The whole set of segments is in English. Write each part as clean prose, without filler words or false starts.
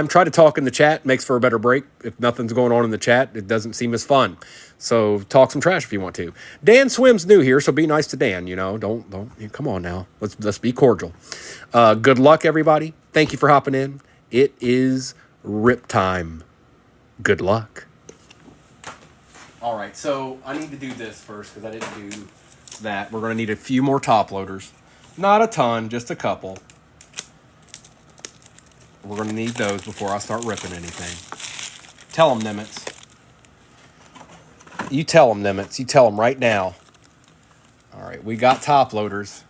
Try to talk in the chat. Makes for a better break. If nothing's going on in the chat, it doesn't seem as fun. So talk some trash if you want to. Dan Swim's new here, so be nice to Dan. You know, don't come on now. Let's be cordial. Good luck, everybody. Thank you for hopping in. It is rip time. Good luck. All right, so I need to do this first because I didn't do that. We're going to need a few more top loaders. Not a ton, just a couple. We're going to need those before I start ripping anything. Tell them, Nimitz. You tell them, Nimitz. You tell them right now. All right, we got top loaders.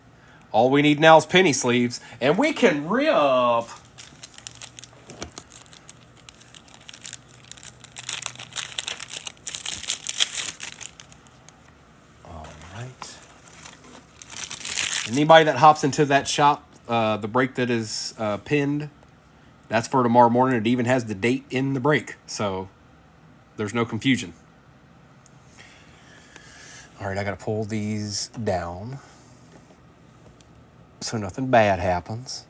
All we need now is penny sleeves, and we can rip. All right. Anybody that hops into that shop, the break that is pinned, that's for tomorrow morning. It even has the date in the break, so there's no confusion. All right, I got to pull these down so nothing bad happens.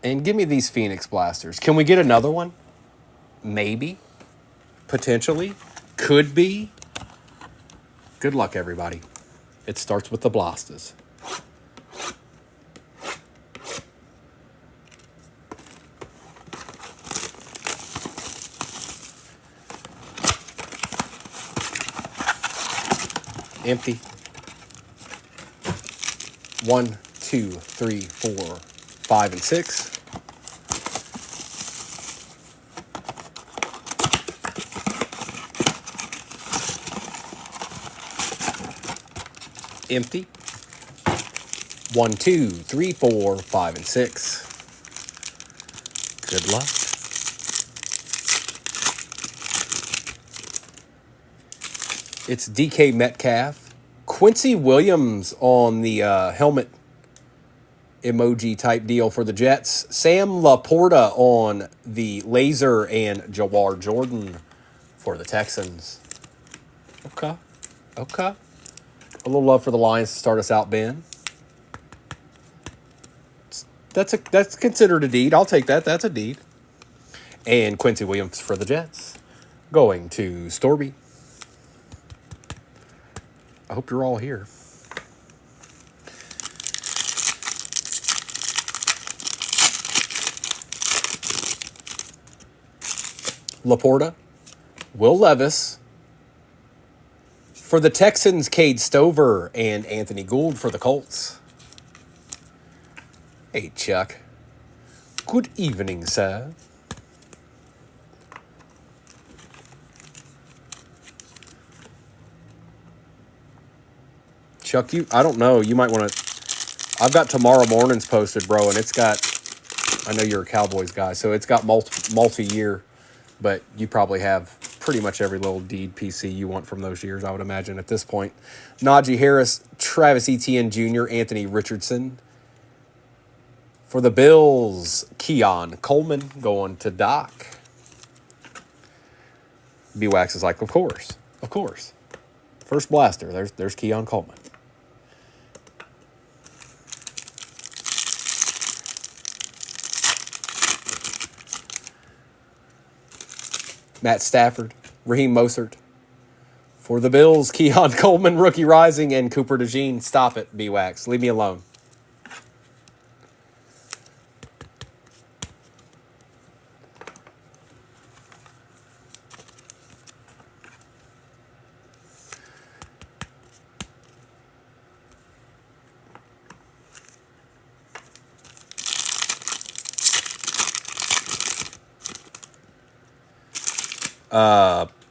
And give me these Phoenix blasters. Can we get another one? Maybe. Potentially. Could be. Good luck, everybody. It starts with the blasters. Empty. 1, 2, 3, 4, 5, and 6. Empty. 1, 2, 3, 4, 5, and 6. Good luck. It's DK Metcalf. Quincy Williams on the helmet emoji type deal for the Jets. Sam Laporta on the laser, and Jawar Jordan for the Texans. Okay. A little love for the Lions to start us out, Ben. That's considered a deed. I'll take that. That's a deed. And Quincy Williams for the Jets. Going to Storby. I hope you're all here. Laporta. Will Levis. For the Texans, Cade Stover and Anthony Gould for the Colts. Hey, Chuck. Good evening, sir. Chuck, I don't know. You might want to. I've got tomorrow morning's posted, bro, and it's got. I know you're a Cowboys guy, so it's got multi-year, but you probably have pretty much every little deed PC you want from those years, I would imagine, at this point. Najee Harris, Travis Etienne Jr., Anthony Richardson. For the Bills, Keon Coleman going to Doc. B-Wax is like, of course. First blaster, there's Keon Coleman. Matt Stafford, Raheem Mostert. For the Bills, Keon Coleman, Rookie Rising, and Cooper DeJean. Stop it, B-Wax. Leave me alone.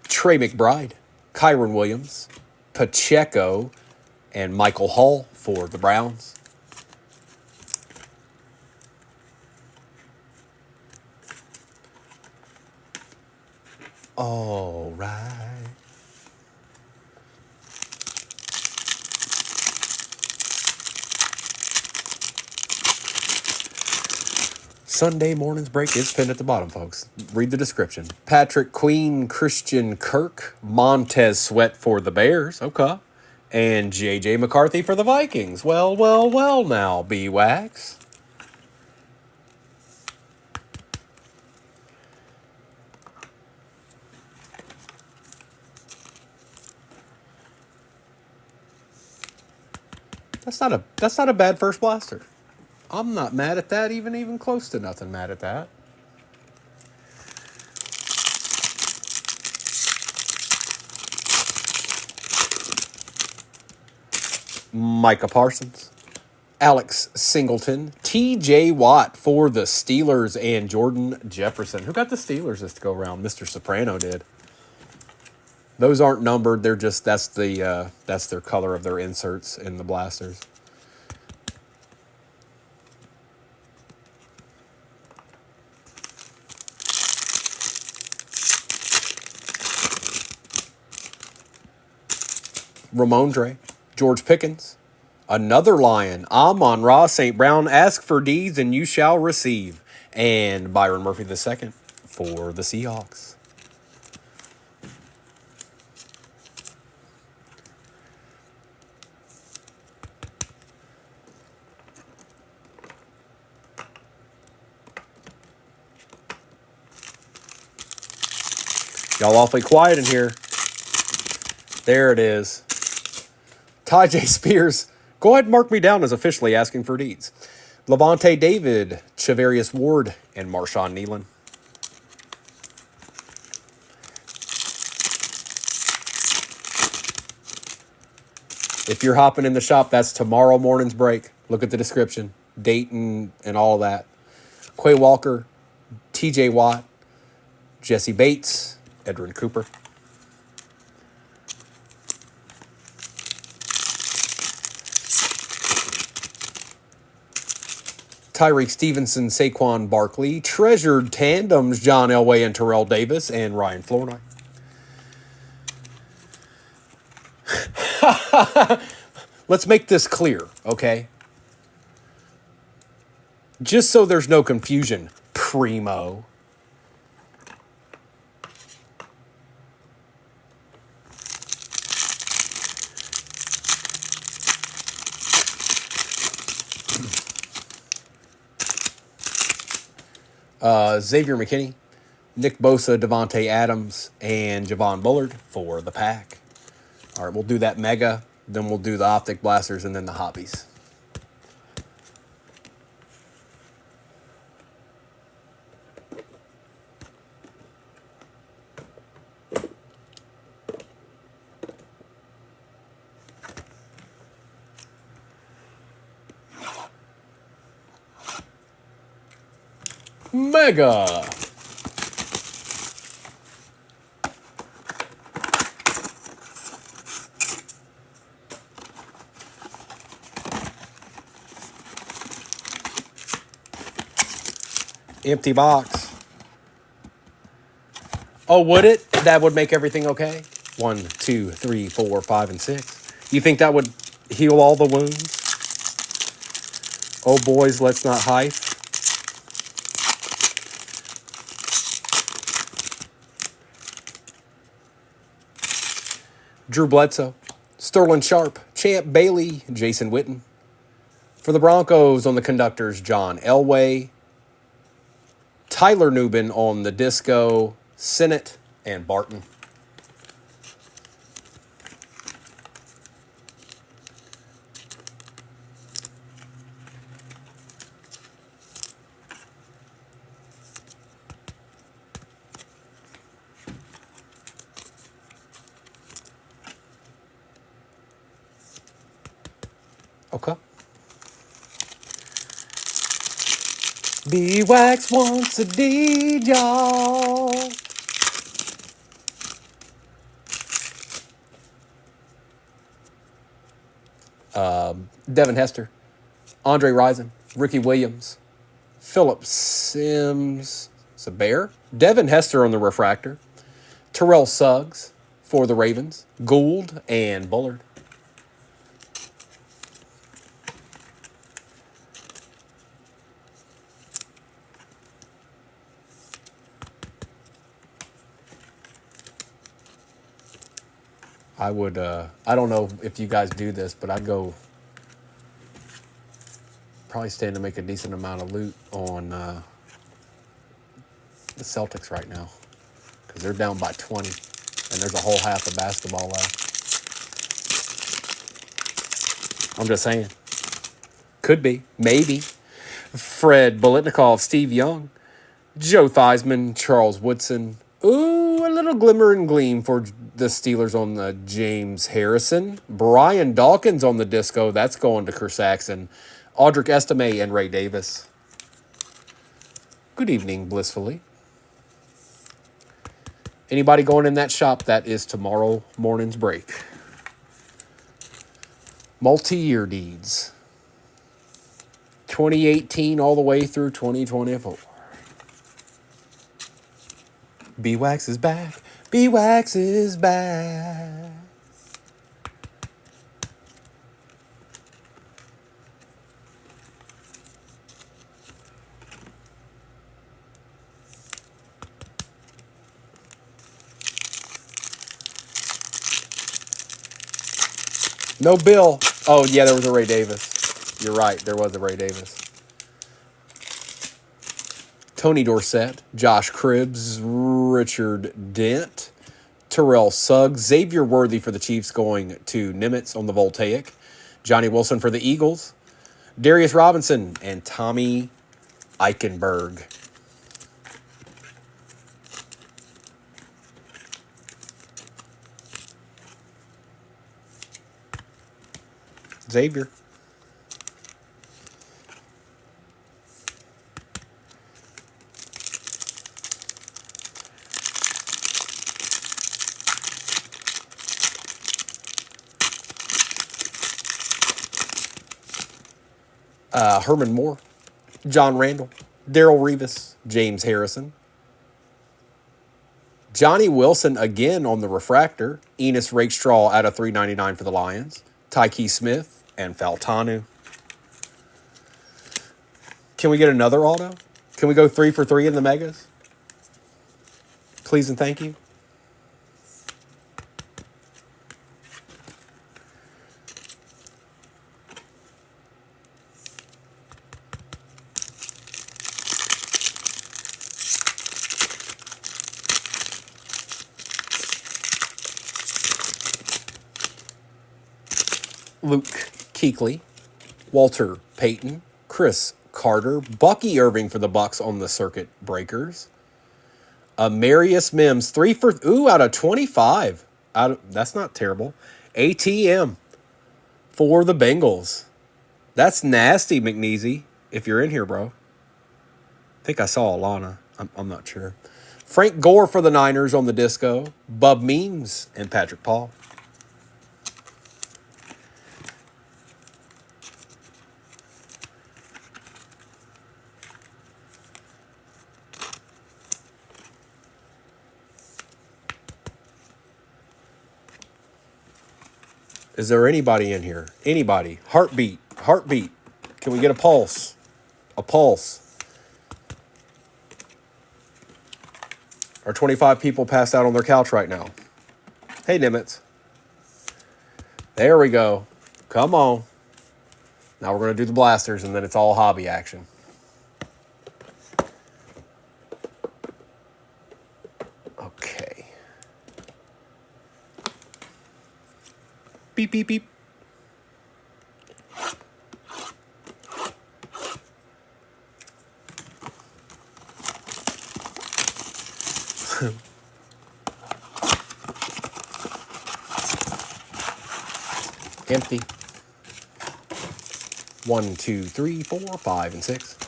Trey McBride, Kyron Williams, Pacheco, and Michael Hall for the Browns. All right. Sunday morning's break is pinned at the bottom, folks. Read the description. Patrick Queen, Christian Kirk, Montez Sweat for the Bears. Okay. And J.J. McCarthy for the Vikings. Well now, B-Wax. That's not a bad first blaster. I'm not mad at that, even close to nothing mad at that. Micah Parsons, Alex Singleton, T.J. Watt for the Steelers, and Jordan Jefferson. Who got the Steelers this to go around? Mr. Soprano did. Those aren't numbered. They're just that's their color of their inserts in the blasters. Ramondre, George Pickens, another Lion, Amon-Ra St. Brown, ask for deeds and you shall receive, and Byron Murphy II for the Seahawks. Y'all awfully quiet in here. There it is. Ty J. Spears, go ahead and mark me down as officially asking for deeds. Levante David, Chavarius Ward, and Marshawn Nealon. If you're hopping in the shop, that's tomorrow morning's break. Look at the description, date and all of that. Quay Walker, TJ Watt, Jesse Bates, Edwin Cooper. Tyreek Stevenson, Saquon Barkley, treasured tandems, John Elway and Terrell Davis, and Ryan Flournoy. Let's make this clear, okay? Just so there's no confusion, primo. Xavier McKinney, Nick Bosa, Devontae Adams, and Javon Bullard for the pack. All right, we'll do that mega, then we'll do the optic blasters, and then the hobbies. Mega. Empty box. Oh, would it? That would make everything okay? 1, 2, 3, 4, 5, and 6. You think that would heal all the wounds? Oh, boys, let's not hype. Drew Bledsoe, Sterling Sharp, Champ Bailey, Jason Witten. For the Broncos on the conductors, John Elway, Tyler Nubin on the disco, Sinnott, and Barton. Okay. B-Wax wants a deed, y'all. Devin Hester, Andre Rison, Ricky Williams, Phillip Sims, it's a bear. Devin Hester on the refractor, Terrell Suggs for the Ravens, Gould, and Bullard. I would, I don't know if you guys do this, but I'd go probably stand to make a decent amount of loot on the Celtics right now because they're down by 20 and there's a whole half of basketball left. I'm just saying. Could be. Maybe. Fred Bolitnikov, Steve Young, Joe Theismann, Charles Woodson. Ooh, a little glimmer and gleam for the Steelers on the James Harrison. Brian Dawkins on the disco. That's going to Kersaxon. Audric Estime and Ray Davis. Good evening, blissfully. Anybody going in that shop, that is tomorrow morning's break. Multi-year deeds. 2018 all the way through 2024. B-Wax is back. B-Wax is back. No Bill. Oh, yeah, there was a Ray Davis. You're right, there was a Ray Davis. Tony Dorsett, Josh Cribbs, Richard Dent, Terrell Suggs, Xavier Worthy for the Chiefs going to Nimitz on the Voltaic, Johnny Wilson for the Eagles, Darius Robinson, and Tommy Eichenberg. Xavier. Herman Moore, John Randall, Darrell Revis, James Harrison, Johnny Wilson again on the refractor, Enos Rakestraw out of $3.99 for the Lions, Tyke Smith, and Faltanu. Can we get another auto? Can we go 3 for 3 in the megas? Please and thank you. Luke Kuechly, Walter Payton, Chris Carter, Bucky Irving for the Bucks on the circuit breakers. Amarius Mims, 3 for out of 25. That's not terrible. ATM for the Bengals. That's nasty, McNeasy. If you're in here, bro. I think I saw Alana. I'm not sure. Frank Gore for the Niners on the disco. Bub Means and Patrick Paul. Is there anybody in here? Anybody? Heartbeat. Heartbeat. Can we get a pulse? A pulse. Are 25 people passed out on their couch right now? Hey, Nimitz. There we go. Come on. Now we're going to do the blasters, and then it's all hobby action. Okay. Beep, beep, beep. Empty. 1, 2, 3, 4, 5, and 6.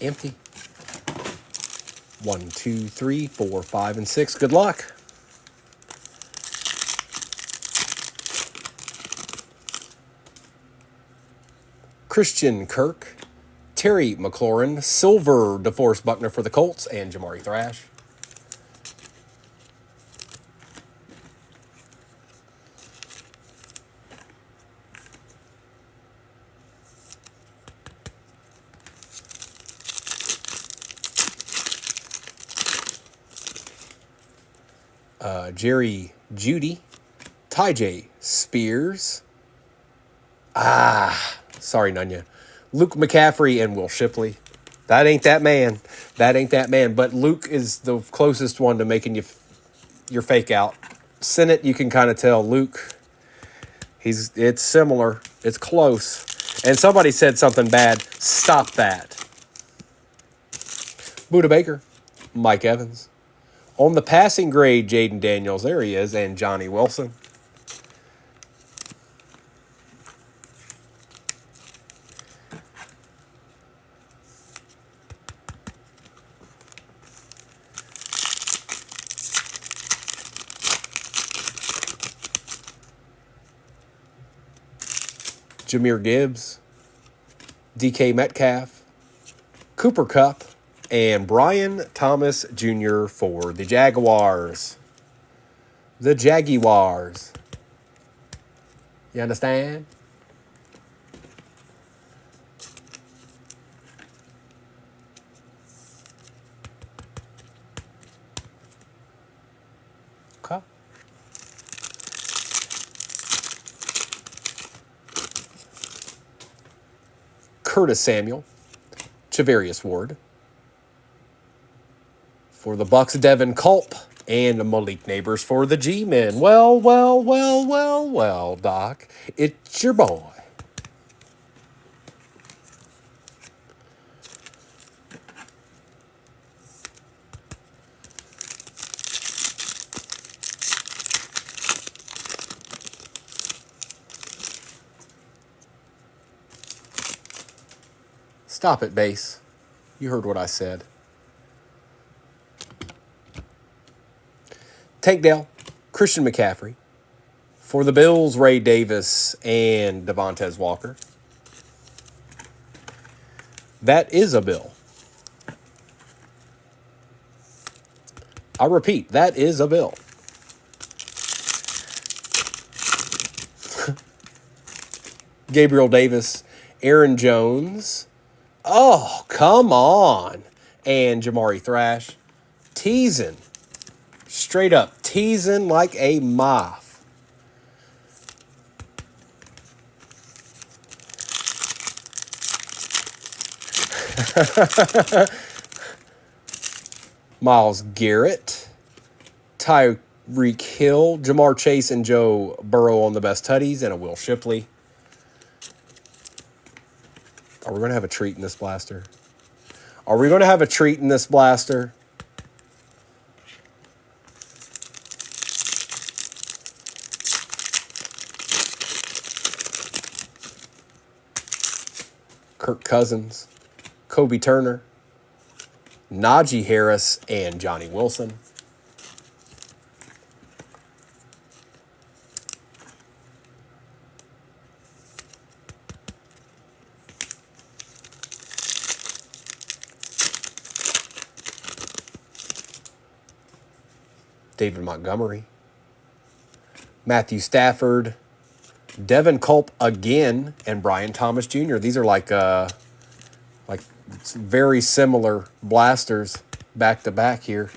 Empty. 1, 2, 3, 4, 5, and 6. Good luck. Christian Kirk, Terry McLaurin, Silver DeForest Buckner for the Colts, and Jamari Thrash. Jerry Judy, Ty Spears. Sorry, Nunya. Luke McCaffrey and Will Shipley. That ain't that man. That ain't that man. But Luke is the closest one to making your fake out. Senate, you can kind of tell. Luke, it's similar. It's close. And somebody said something bad. Stop that. Buda Baker, Mike Evans. On the passing grade, Jaden Daniels. There he is. And Johnny Wilson. Jahmyr Gibbs, DK Metcalf, Cooper Kupp, and Brian Thomas Jr. for the Jaguars. The Jaguars. You understand? Okay. Curtis Samuel, Charvarius Ward. For the Bucks, Devin Culp, and Malik Neighbors for the G-Men. Well, Doc, it's your boy. Stop it, Base. You heard what I said. Tankdale, Christian McCaffrey. For the Bills, Ray Davis and Devontae Walker. That is a Bill. I repeat, that is a Bill. Gabriel Davis, Aaron Jones. Oh, come on. And Jamari Thrash. Teasing. Straight up. Teasing like a moth. Myles Garrett. Tyreek Hill. Jamar Chase and Joe Burrow on the best tutties. And a Will Shipley. Are we going to have a treat in this blaster? Are we going to have a treat in this blaster? Kirk Cousins, Kobe Turner, Najee Harris, and Johnny Wilson. David Montgomery, Matthew Stafford, Devin Culp again, and Brian Thomas Jr. These are like very similar blasters back to back here.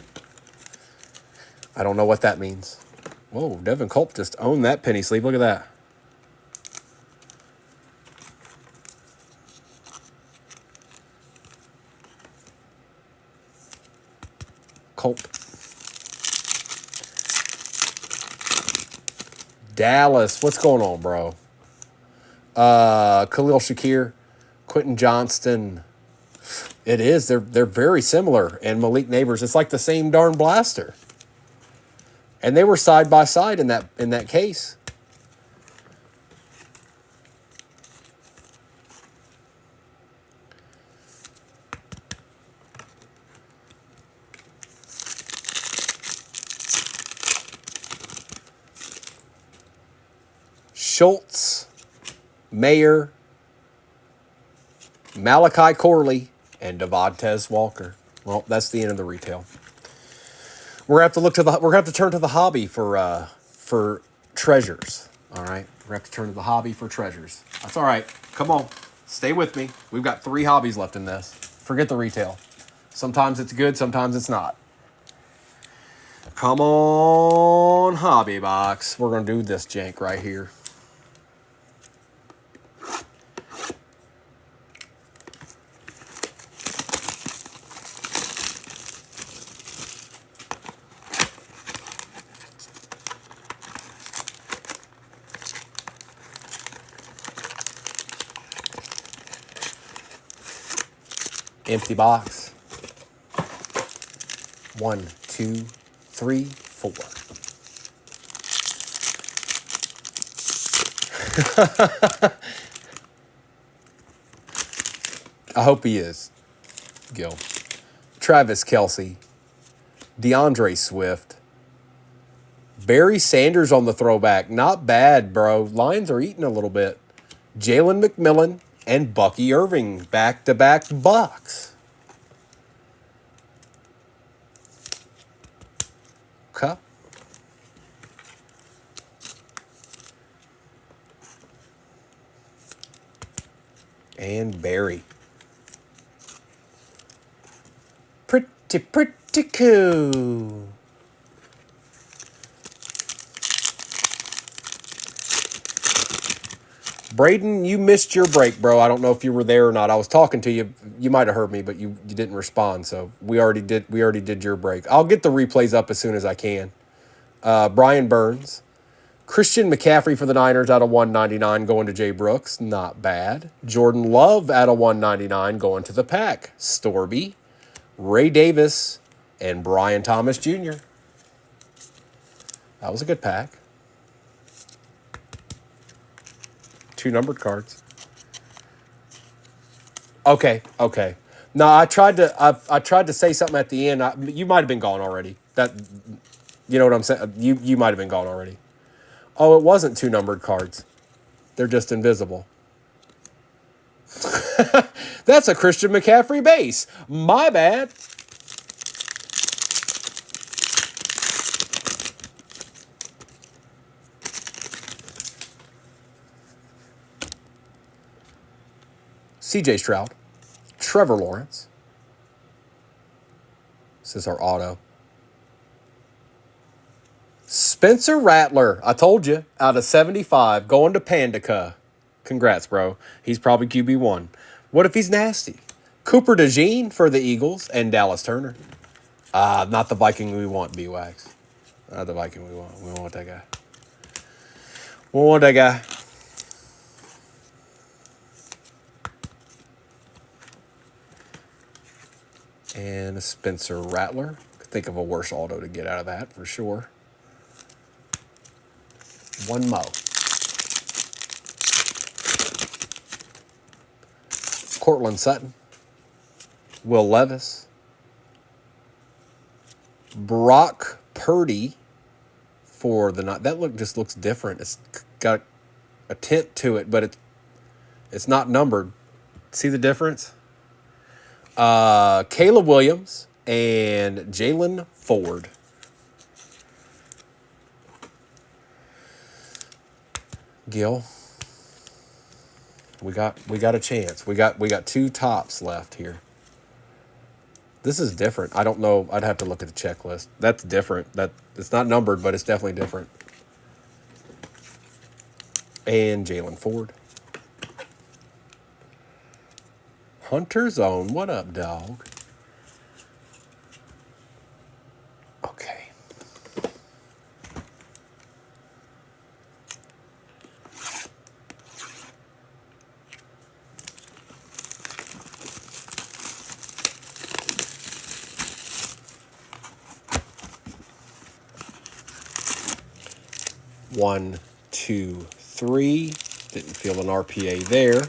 I don't know what that means. Whoa, Devin Culp just owned that penny sleeve. Look at that. Culp. Dallas, what's going on, bro? Khalil Shakir, Quentin Johnston. It is. They're very similar. And Malik Neighbors. It's like the same darn blaster. And they were side by side in that case. Schultz, Mayer, Malachi Corley, and Devontae Walker. Well, that's the end of the retail. We're gonna have to turn to the hobby for treasures. All right, we're gonna have to turn to the hobby for treasures. That's all right. Come on, stay with me. We've got 3 hobbies left in this. Forget the retail. Sometimes it's good, sometimes it's not. Come on, hobby box. We're gonna do this jank right here. Empty box. 1, 2, 3, 4. I hope he is, Gil. Travis Kelce. DeAndre Swift. Barry Sanders on the throwback. Not bad, bro. Lions are eating a little bit. Jalen McMillan and Bucky Irving. Back-to-back Bucks. Okay. And Barry. Pretty cool. Braden, you missed your break, bro. I don't know if you were there or not. I was talking to you. You might have heard me, but you didn't respond. So we already did your break. I'll get the replays up as soon as I can. Brian Burns. Christian McCaffrey for the Niners out of 199 going to Jay Brooks. Not bad. Jordan Love out of 199 going to the Pack. Storby. Ray Davis and Brian Thomas Jr. That was a good pack. 2 numbered cards. Okay. No, I tried to say something at the end. You might have been gone already. You know what I'm saying? You might have been gone already. Oh, it wasn't 2 numbered cards. They're just invisible. That's a Christian McCaffrey base. My bad. CJ Stroud. Trevor Lawrence. This is our auto. Spencer Rattler. I told you. Out of 75. Going to Pandaca. Congrats, bro. He's probably QB1. What if he's nasty? Cooper DeJean for the Eagles and Dallas Turner. Not the Viking we want, B-Wax. Not the Viking we want. We don't want that guy. We want that guy. And a Spencer Rattler. Could think of a worse auto to get out of that for sure. One mo. Cortland Sutton. Will Levis. Brock Purdy for the night. That just looks different. It's got a tint to it, but it's not numbered. See the difference? Caleb Williams and Jalen Ford. Gil, we got a chance. We got 2 tops left here. This is different. I don't know. I'd have to look at the checklist. That's different. It's not numbered, but it's definitely different. And Jalen Ford. Hunter Zone. What up, dog? Okay. One, 2, 3. Didn't feel an RPA there.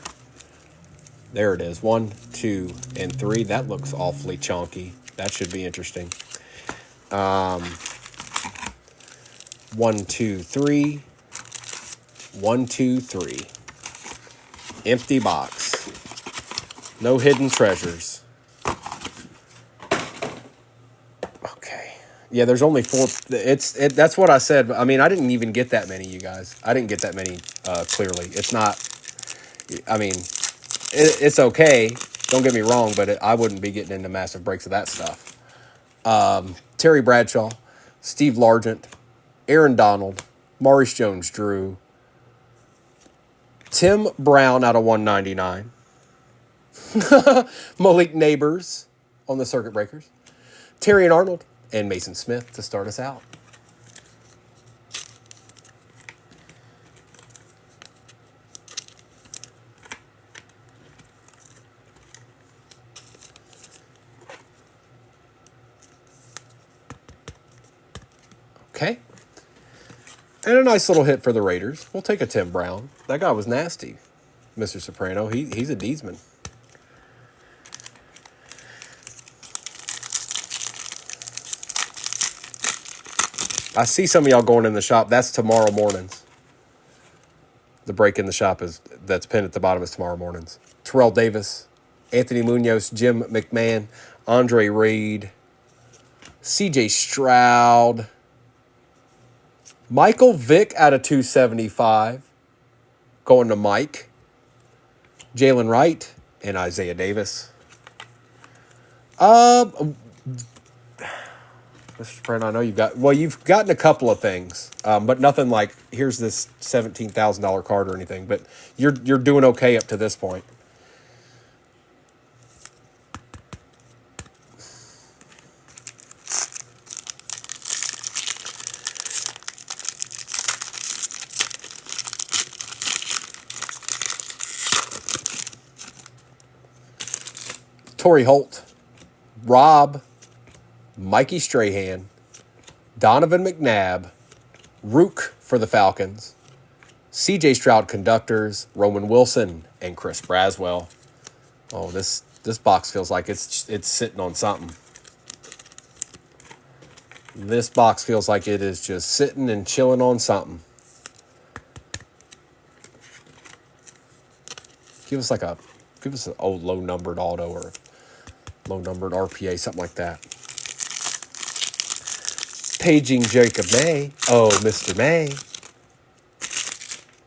There it is. 1, 2, and 3. That looks awfully chunky. That should be interesting. 1, 2, 3. 1, 2, 3. Empty box. No hidden treasures. Okay. Yeah, there's only 4. That's what I said. I mean, I didn't even get that many, you guys. I didn't get that many clearly. It's not. I mean, it's okay. Don't get me wrong, but I wouldn't be getting into massive breaks of that stuff. Terry Bradshaw, Steve Largent, Aaron Donald, Maurice Jones-Drew, Tim Brown out of 199, Malik Neighbors on the Circuit Breakers, Terry and Arnold, and Mason Smith to start us out. And a nice little hit for the Raiders. We'll take a Tim Brown. That guy was nasty, Mr. Soprano. He's a Deesman. I see some of y'all going in the shop. That's tomorrow mornings. The break in the shop that's pinned at the bottom is tomorrow mornings. Terrell Davis, Anthony Munoz, Jim McMahon, Andre Reed, C.J. Stroud, Michael Vick out of 275, going to Mike, Jalen Wright, and Isaiah Davis. Mr. Brand, I know you've gotten a couple of things, but nothing like here's this $17,000 card or anything. But you're doing okay up to this point. Torrey Holt, Rob, Mikey Strahan, Donovan McNabb, Rook for the Falcons, C.J. Stroud Conductors, Roman Wilson, and Chris Braswell. Oh, this box feels like it's sitting on something. This box feels like it is just sitting and chilling on something. Give us an old low-numbered auto or low-numbered RPA, something like that. Paging Jacob May. Oh, Mr. May.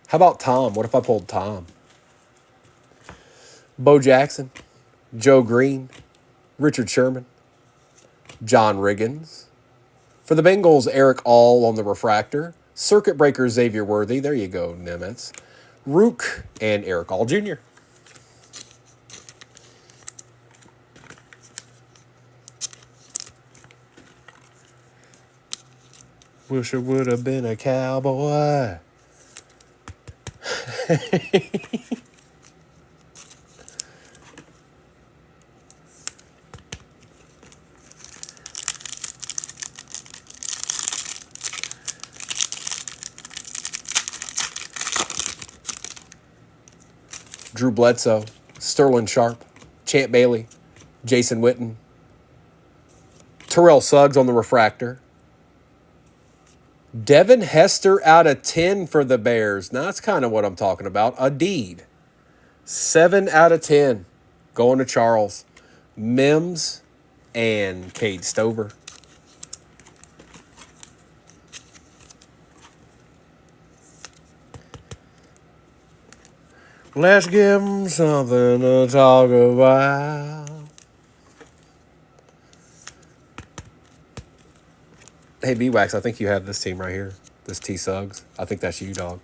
How about Tom? What if I pulled Tom? Bo Jackson, Joe Green, Richard Sherman, John Riggins. For the Bengals, Eric All on the refractor. Circuit breaker Xavier Worthy. There you go, Nimitz. Rook and Eric All Jr. Wish I would have been a cowboy. Drew Bledsoe, Sterling Sharp, Champ Bailey, Jason Witten, Terrell Suggs on the refractor. Devin Hester out of 10 for the Bears. Now, that's kind of what I'm talking about. A deed. 7 out of 10 going to Charles. Mims and Cade Stover. Let's give them something to talk about. Hey, B-Wax, I think you have this team right here. This T. Suggs. I think that's you, dog.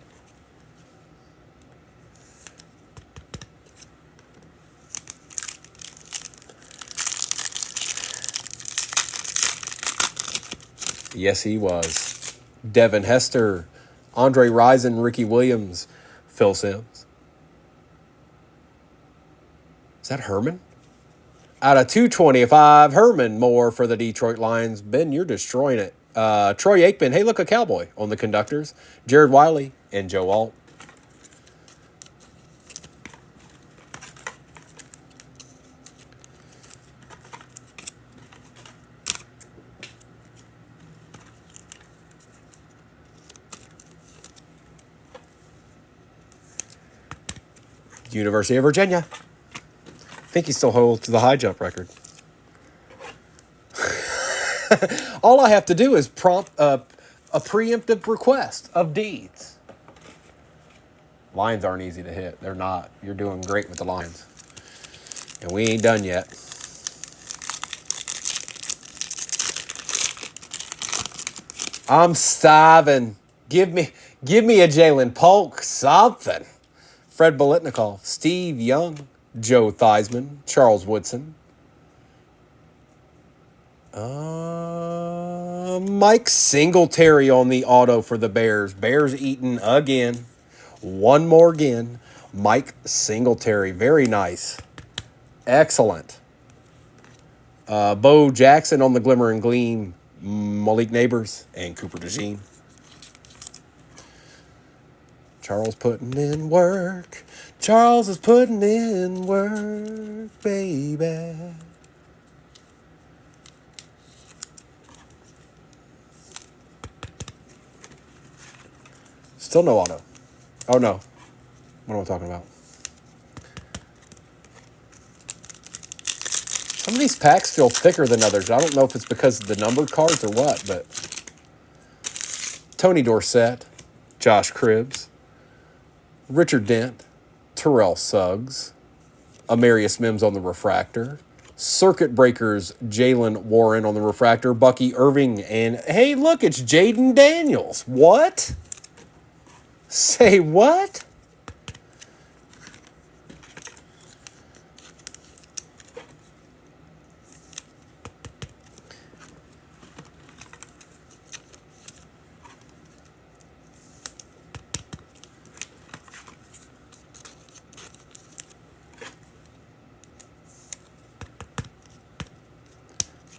Yes, he was. Devin Hester, Andre Rison, Ricky Williams, Phil Simms. Is that Herman? Out of 225, Herman Moore for the Detroit Lions. Ben, you're destroying it. Troy Aikman, hey, look, a Cowboy on the Conductors. Jared Wiley and Joe Alt. University of Virginia. I think he still holds the high jump record. All I have to do is prompt a preemptive request of deeds. Lions aren't easy to hit. They're not. You're doing great with the Lions. And we ain't done yet. I'm starving. Give me a Jalen Polk, something. Fred Biletnikoff, Steve Young, Joe Theismann, Charles Woodson. Mike Singletary on the auto for the Bears. Bears eating again. One more again. Mike Singletary. Very nice. Excellent. Bo Jackson on the Glimmer and Gleam. Malik Neighbors and Cooper DeJean. Charles putting in work. Charles is putting in work, baby. Still no auto. Oh, no. What am I talking about? Some of these packs feel thicker than others. I don't know if it's because of the numbered cards or what, but Tony Dorsett, Josh Cribbs, Richard Dent, Terrell Suggs, Amarius Mims on the refractor, Circuit Breakers, Jalen Warren on the refractor, Bucky Irving, and hey, look, it's Jaden Daniels. What? Say what?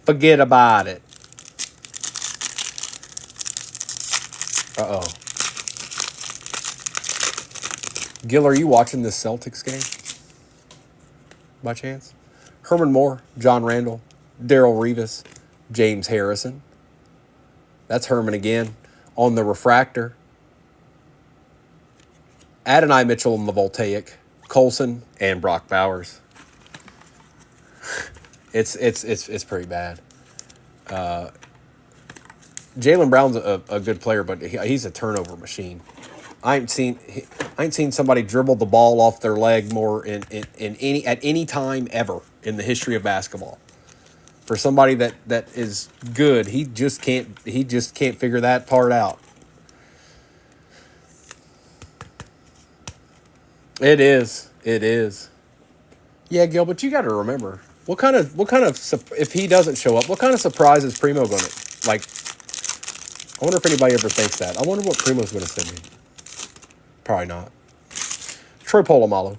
Forget about it. Uh-oh. Gil, are you watching this Celtics game? By chance? Herman Moore, John Randall, Darrell Revis, James Harrison. That's Herman again on the refractor. Adonai Mitchell on the voltaic, Colson, and Brock Bowers. It's pretty bad. Jaylen Brown's a good player, but he's a turnover machine. I ain't seen somebody dribble the ball off their leg more at any time ever in the history of basketball. For somebody that is good, he just can't figure that part out. It is. Yeah, Gil, but you got to remember what kind of if he doesn't show up, what kind of surprise is Primo going to like? I wonder if anybody ever thinks that. I wonder what Primo's going to send me. Probably not. Troy Polamalu,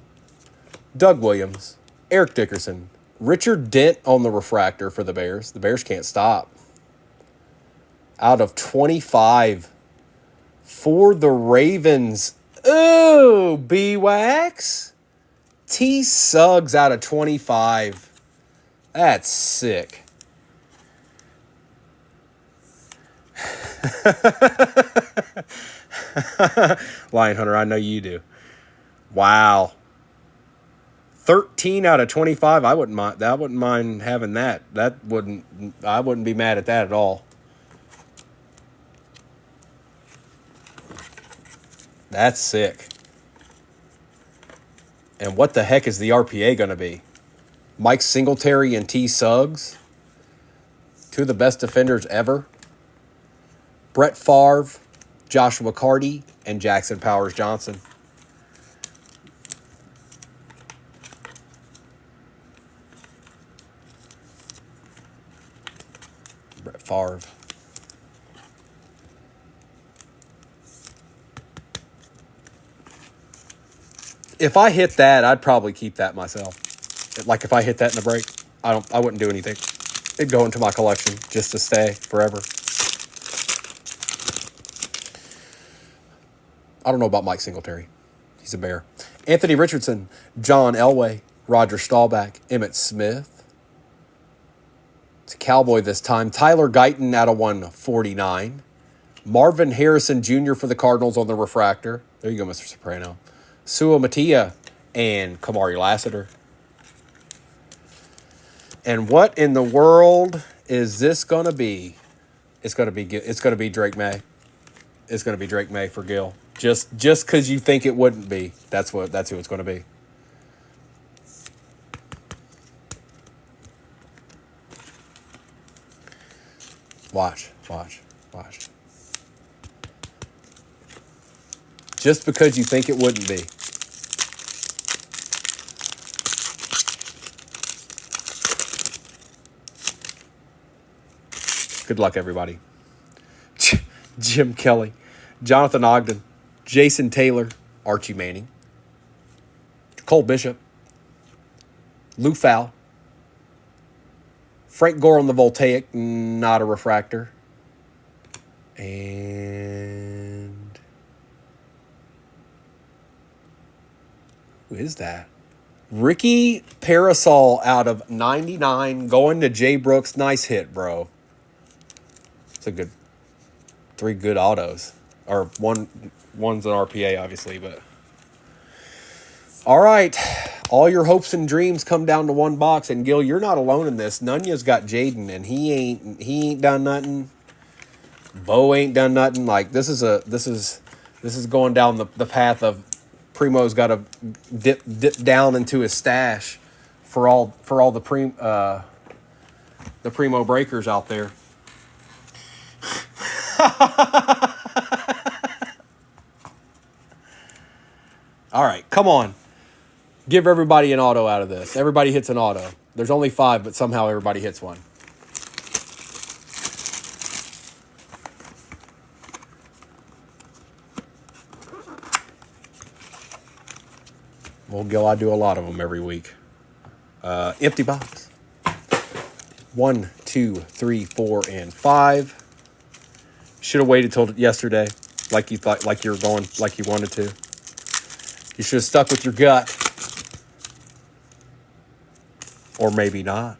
Doug Williams, Eric Dickerson, Richard Dent on the refractor for the Bears. The Bears can't stop. Out of 25 for the Ravens. Ooh, B-Wax. T. Suggs out of 25. That's sick. Lion Hunter, I know you do. Wow. 13 out of 25. I wouldn't mind having that. I wouldn't be mad at that at all. That's sick. And what the heck is the RPA going to be? Mike Singletary and T. Suggs, two of the best defenders ever. Brett Favre, Joshua Carty, and Jackson Powers Johnson. Brett Favre. If I hit that, I'd probably keep that myself. Like if I hit that in the break, I wouldn't do anything. It'd go into my collection just to stay forever. I don't know about Mike Singletary. He's a Bear. Anthony Richardson, John Elway, Roger Staubach, Emmitt Smith. It's a Cowboy this time. Tyler Guyton out of 149. Marvin Harrison Jr. for the Cardinals on the refractor. There you go, Mr. Soprano. Sua Matia and Kamari Lassiter. And what in the world is this going to be? It's going to be Drake May. It's going to be Drake May for Gil. Just because you think it wouldn't be. That's who it's going to be. Watch. Just because you think it wouldn't be. Good luck, everybody. Jim Kelly, Jonathan Ogden, Jason Taylor, Archie Manning, Cole Bishop, Lou Fowl, Frank Gore on the voltaic, not a refractor, and Who is that? Ricky Parasol out of 99 going to Jay Brooks. Nice hit, bro. It's a good 3 good autos. Or one's an RPA, obviously, but all right. All your hopes and dreams come down to one box. And Gil, you're not alone in this. Nunya's got Jaden, and he ain't done nothing. Bo ain't done nothing. Like this is going down the path of Primo's got to dip down into his stash for all the Primo breakers out there. All right, come on. Give everybody an auto out of this. Everybody hits an auto. There's only 5, but somehow everybody hits one. Well, Gil, I do a lot of them every week. Empty box. 1, 2, 3, 4, and 5. Should have waited till yesterday, like you thought, like you were going, like you wanted to. You should have stuck with your gut. Or maybe not.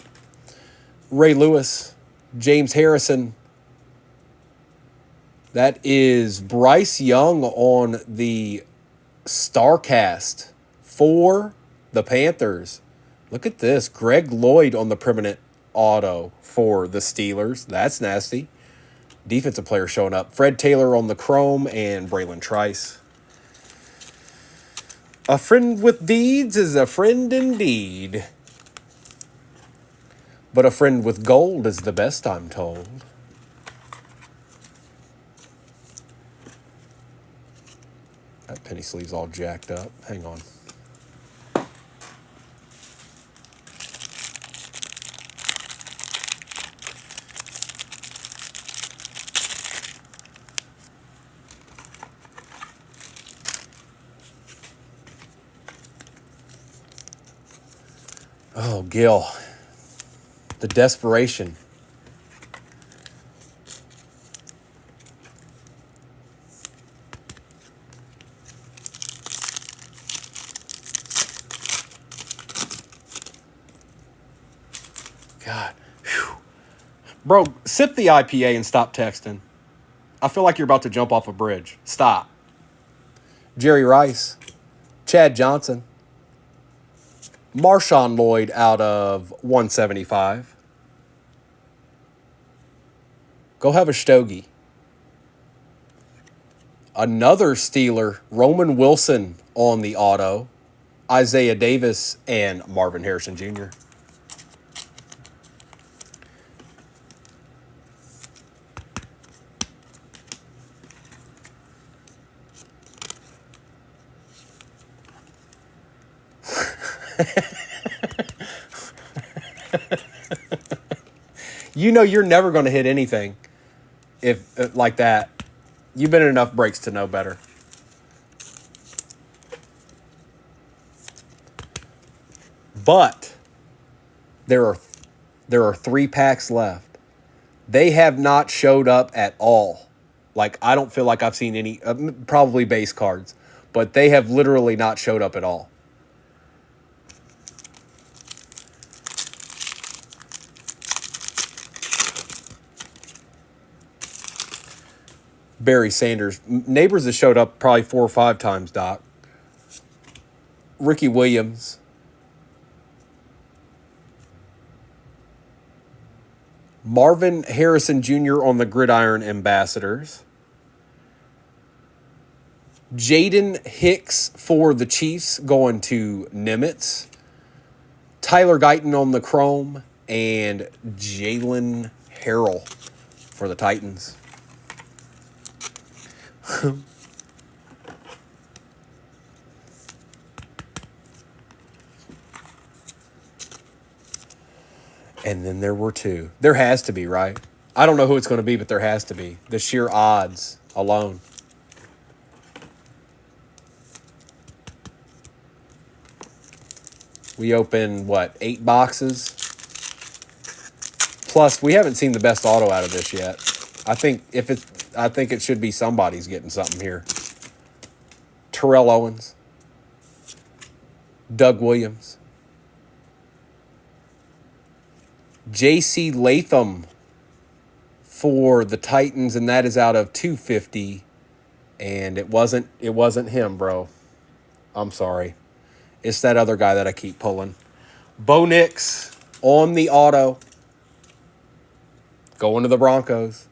Ray Lewis, James Harrison. That is Bryce Young on the StarCast for the Panthers. Look at this. Greg Lloyd on the permanent auto for the Steelers. That's nasty. Defensive player showing up. Fred Taylor on the chrome and Braylon Trice. A friend with deeds is a friend indeed. But a friend with gold is the best, I'm told. That penny sleeve's all jacked up. Hang on. Oh, Gil. The desperation. God. Whew. Bro, sip the IPA and stop texting. I feel like you're about to jump off a bridge. Stop. Jerry Rice. Chad Johnson. Marshawn Lloyd out of 175. Go have a stogie. Another Steeler, Roman Wilson on the auto. Isaiah Davis and Marvin Harrison Jr. You know you're never going to hit anything if like that. You've been in enough breaks to know better. But there are 3 packs left. They have not showed up at all. Like, I don't feel like I've seen any, probably base cards, but they have literally not showed up at all. Barry Sanders. Neighbors has showed up probably 4 or 5 times, Doc. Ricky Williams. Marvin Harrison Jr. on the Gridiron Ambassadors. Jaden Hicks for the Chiefs going to Nimitz. Tyler Guyton on the Chrome. And Jalen Harrell for the Titans. And then there were 2. There has to be, right? I don't know who it's going to be, but there has to be. The sheer odds alone. We opened, 8 boxes? Plus, we haven't seen the best auto out of this yet. I think it should be somebody's getting something here. Terrell Owens. Doug Williams. J.C. Latham for the Titans, and that is out of 250. And it wasn't him, bro. I'm sorry. It's that other guy that I keep pulling. Bo Nix on the auto. Going to the Broncos.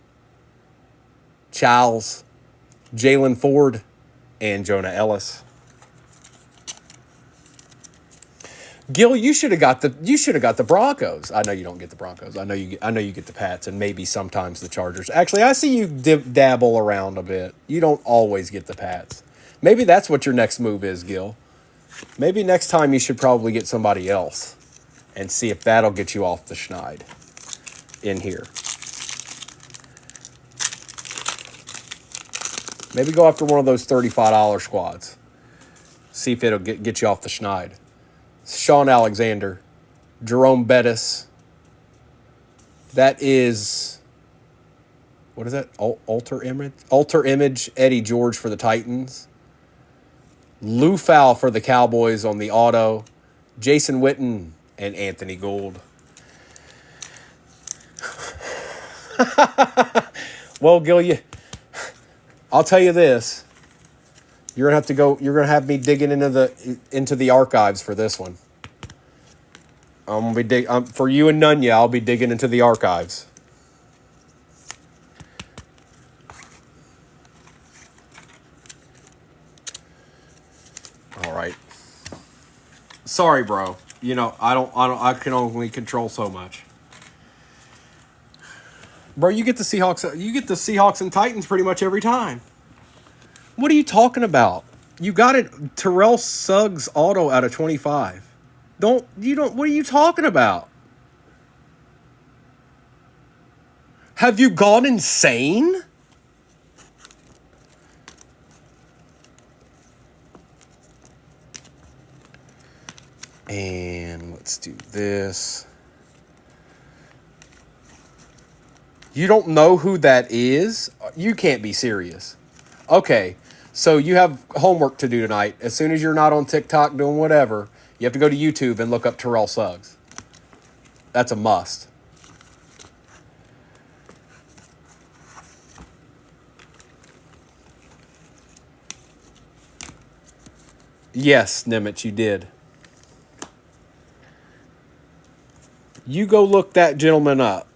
Charles, Jalen Ford, and Jonah Ellis. Gil, you should have got the Broncos. I know you don't get the Broncos. I know you get the Pats and maybe sometimes the Chargers. Actually, I see you dabble around a bit. You don't always get the Pats. Maybe that's what your next move is, Gil. Maybe next time you should probably get somebody else and see if that'll get you off the schneid in here. Maybe go after one of those $35 squads. See if it'll get you off the schneid. Sean Alexander, Jerome Bettis. That is, what is that? Alter Image, Eddie George for the Titans. Lou Fowl for the Cowboys on the auto. Jason Witten and Anthony Gould. Well, Gil, I'll tell you this. You're gonna have me digging into the archives for this one. I'm gonna be for you and Nunya. I'll be digging into the archives. All right. Sorry, bro. I can only control so much. Bro, you get the Seahawks and Titans pretty much every time. What are you talking about? You got it, Terrell Suggs auto out of 25. What are you talking about? Have you gone insane? And let's do this. You don't know who that is? You can't be serious. Okay. So you have homework to do tonight. As soon as you're not on TikTok doing whatever, you have to go to YouTube and look up Terrell Suggs. That's a must. Yes, Nimitz, you did. You go look that gentleman up.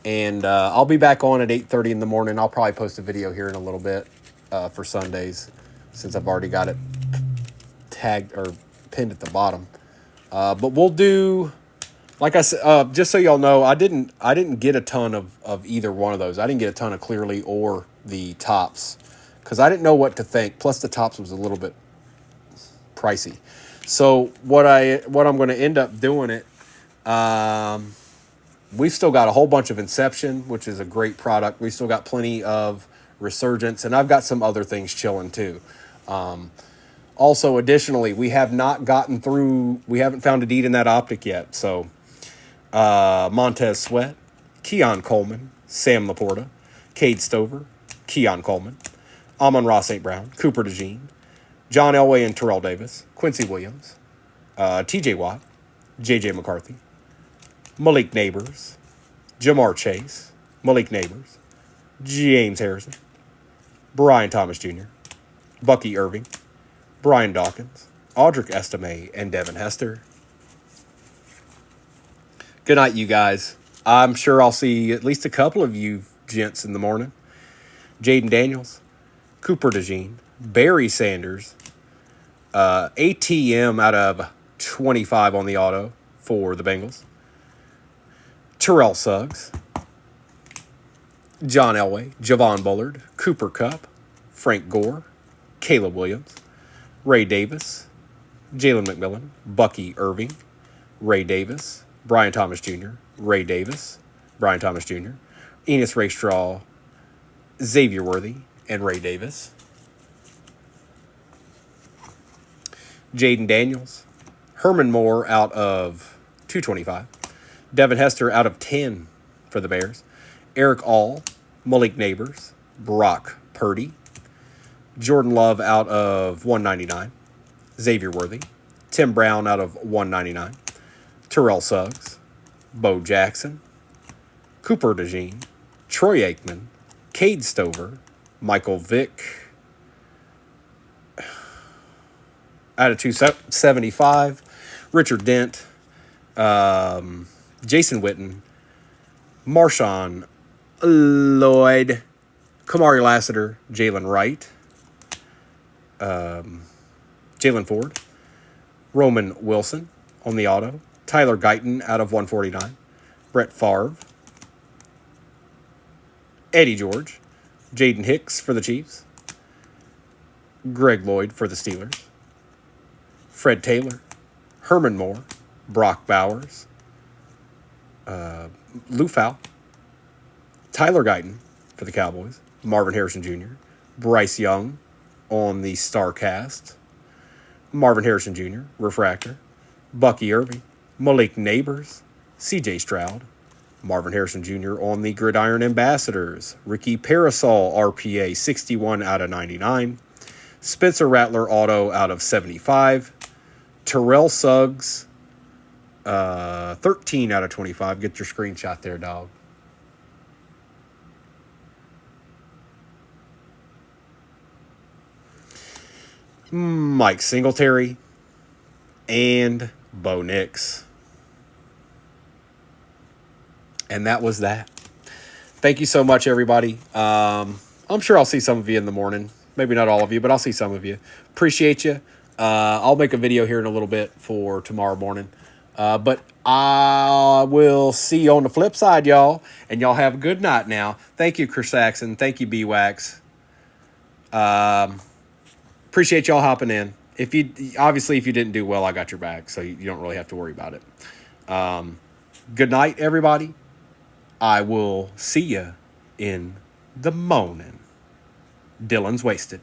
And I'll be back on at 8:30 in the morning. I'll probably post a video here in a little bit for Sundays, since I've already got it tagged or pinned at the bottom. But we'll do, like I said, just so y'all know, I didn't get a ton of either one of those. I didn't get a ton of Clearly or the Tops because I didn't know what to think. Plus the Tops was a little bit pricey. So what I'm going to end up doing it. We've still got a whole bunch of Inception, which is a great product. We've still got plenty of Resurgence, and I've got some other things chilling too. Also, additionally, we haven't found a deed in that optic yet. So, Montez Sweat, Keon Coleman, Sam Laporta, Cade Stover, Keon Coleman, Amon-Ra St. Brown, Cooper DeJean, John Elway and Terrell Davis, Quincy Williams, TJ Watt, JJ McCarthy, Malik Neighbors, Jamar Chase, Malik Neighbors, James Harrison, Brian Thomas Jr., Bucky Irving, Brian Dawkins, Audric Estime, and Devin Hester. Good night, you guys. I'm sure I'll see at least a couple of you gents in the morning. Jaden Daniels, Cooper DeJean, Barry Sanders, ATM out of 25 on the auto for the Bengals. Terrell Suggs, John Elway, Javon Bullard, Cooper Kupp, Frank Gore, Caleb Williams, Ray Davis, Jalen McMillan, Bucky Irving, Ray Davis, Brian Thomas Jr., Ray Davis, Brian Thomas Jr., Enos Rakestraw, Xavier Worthy, and Ray Davis. Jaden Daniels, Herman Moore out of 225. Devin Hester out of 10 for the Bears. Eric All, Malik Neighbors, Brock Purdy, Jordan Love out of 199, Xavier Worthy, Tim Brown out of 199, Terrell Suggs, Bo Jackson, Cooper DeJean, Troy Aikman, Cade Stover, Michael Vick out of 275, Richard Dent, Jason Witten, Marshawn Lloyd, Kamari Lassiter, Jalen Wright, Jalen Ford, Roman Wilson on the auto, Tyler Guyton out of 149, Brett Favre, Eddie George, Jaden Hicks for the Chiefs, Greg Lloyd for the Steelers, Fred Taylor, Herman Moore, Brock Bowers, Lou Fowl, Tyler Guyton for the Cowboys, Marvin Harrison Jr., Bryce Young on the StarCast, Marvin Harrison Jr., Refractor, Bucky Irving, Malik Neighbors, C.J. Stroud, Marvin Harrison Jr. on the Gridiron Ambassadors, Ricky Parasol, RPA, 61 out of 99, Spencer Rattler Auto out of 75, Terrell Suggs, 13 out of 25. Get your screenshot there, dog. Mike Singletary, and Bo Nix. And that was that. Thank you so much, everybody. I'm sure I'll see some of you in the morning. Maybe not all of you, but I'll see some of you. Appreciate you. I'll make a video here in a little bit for tomorrow morning. But I will see you on the flip side, y'all. And y'all have a good night now. Thank you, Chris Saxon. Thank you, B-Wax. Appreciate y'all hopping in. If you didn't do well, I got your back, so you don't really have to worry about it. Good night, everybody. I will see you in the morning. Dylan's wasted.